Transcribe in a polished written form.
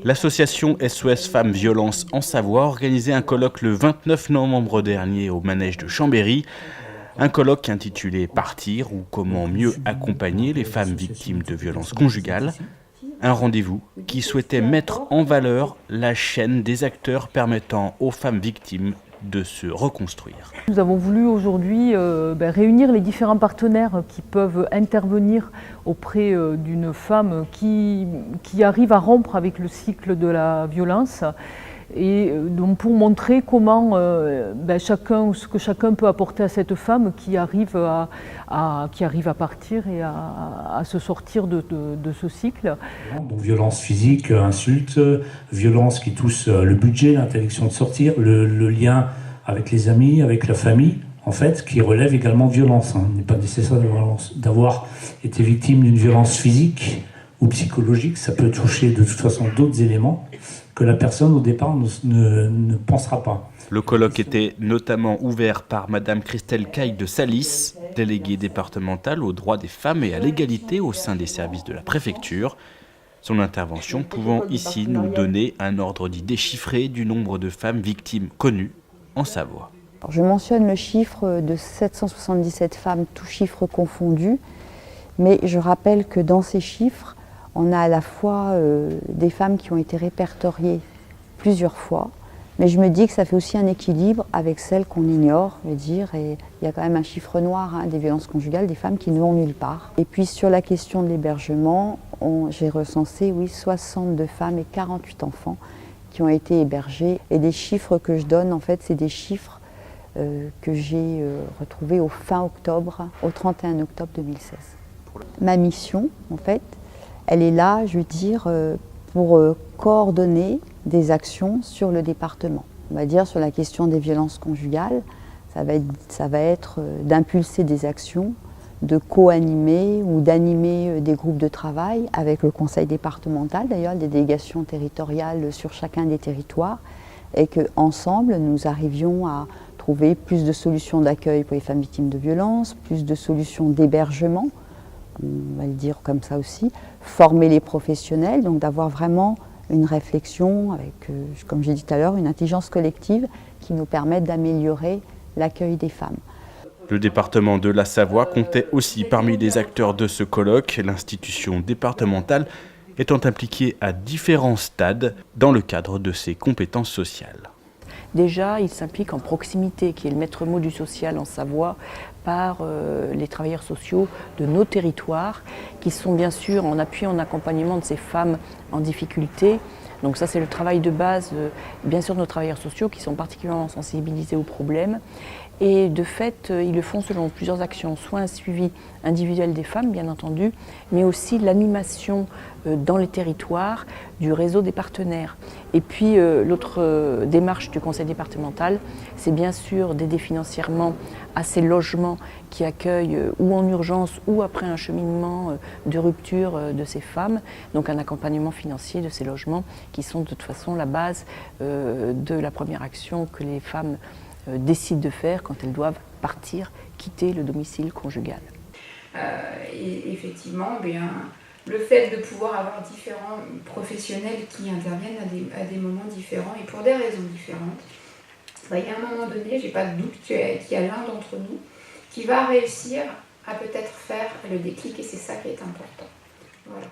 L'association SOS Femmes Violences en Savoie a organisé un colloque le 29 novembre dernier au manège de Chambéry. Un colloque intitulé « Partir » ou « Comment mieux accompagner les femmes victimes de violences conjugales ». Un rendez-vous qui souhaitait mettre en valeur la chaîne des acteurs permettant aux femmes victimes de se reconstruire. Nous avons voulu aujourd'hui réunir les différents partenaires qui peuvent intervenir auprès d'une femme qui arrive à rompre avec le cycle de la violence, et donc pour montrer comment ce que chacun peut apporter à cette femme qui arrive à partir et à se sortir de ce cycle. Donc violence physique, insultes, violence qui touche le budget, l'interdiction de sortir, le lien avec les amis, avec la famille, en fait, qui relève également de violence. Il n'est pas nécessaire d'avoir été victime d'une violence physique ou psychologique, ça peut toucher de toute façon d'autres éléments que la personne au départ ne pensera pas. Le colloque était notamment ouvert par Madame Christelle Caille de Salis, déléguée départementale aux droits des femmes et à l'égalité au sein des services de la préfecture. Son intervention pouvant ici nous donner un ordre d'idée chiffré du nombre de femmes victimes connues en Savoie. Je mentionne le chiffre de 777 femmes, tous chiffres confondus, mais je rappelle que dans ces chiffres, on a à la fois des femmes qui ont été répertoriées plusieurs fois, mais je me dis que ça fait aussi un équilibre avec celles qu'on ignore, je veux dire, et il y a quand même un chiffre noir des violences conjugales, des femmes qui ne vont nulle part. Et puis sur la question de l'hébergement, j'ai recensé 62 femmes et 48 enfants qui ont été hébergés. Et des chiffres que je donne, en fait, c'est des chiffres que j'ai retrouvés au fin octobre, au 31 octobre 2016. Ma mission, en fait, elle est là, je veux dire, pour coordonner des actions sur le département. On va dire sur la question des violences conjugales, ça va être d'impulser des actions, de co-animer ou d'animer des groupes de travail avec le conseil départemental, d'ailleurs, des délégations territoriales sur chacun des territoires, et qu'ensemble, nous arrivions à trouver plus de solutions d'accueil pour les femmes victimes de violences, plus de solutions d'hébergement, on va le dire comme ça aussi, former les professionnels, donc d'avoir vraiment une réflexion avec, comme j'ai dit tout à l'heure, une intelligence collective qui nous permette d'améliorer l'accueil des femmes. Le département de la Savoie comptait aussi parmi les acteurs de ce colloque, l'institution départementale étant impliquée à différents stades dans le cadre de ses compétences sociales. Déjà, il s'implique en proximité, qui est le maître mot du social en Savoie, par les travailleurs sociaux de nos territoires, qui sont bien sûr en appui, en accompagnement de ces femmes en difficulté. Donc ça, c'est le travail de base, bien sûr, de nos travailleurs sociaux, qui sont particulièrement sensibilisés aux problèmes. Et de fait, ils le font selon plusieurs actions, soit un suivi individuel des femmes, bien entendu, mais aussi l'animation dans les territoires du réseau des partenaires. Et puis l'autre démarche du conseil départemental, c'est bien sûr d'aider financièrement à ces logements qui accueillent ou en urgence ou après un cheminement de rupture de ces femmes, donc un accompagnement financier de ces logements qui sont de toute façon la base de la première action que les femmes décident de faire quand elles doivent partir, quitter le domicile conjugal. Et effectivement, le fait de pouvoir avoir différents professionnels qui interviennent à des moments différents et pour des raisons différentes, il y a un moment donné, j'ai pas de doute qu'il y a l'un d'entre nous qui va réussir à peut-être faire le déclic et c'est ça qui est important. Voilà.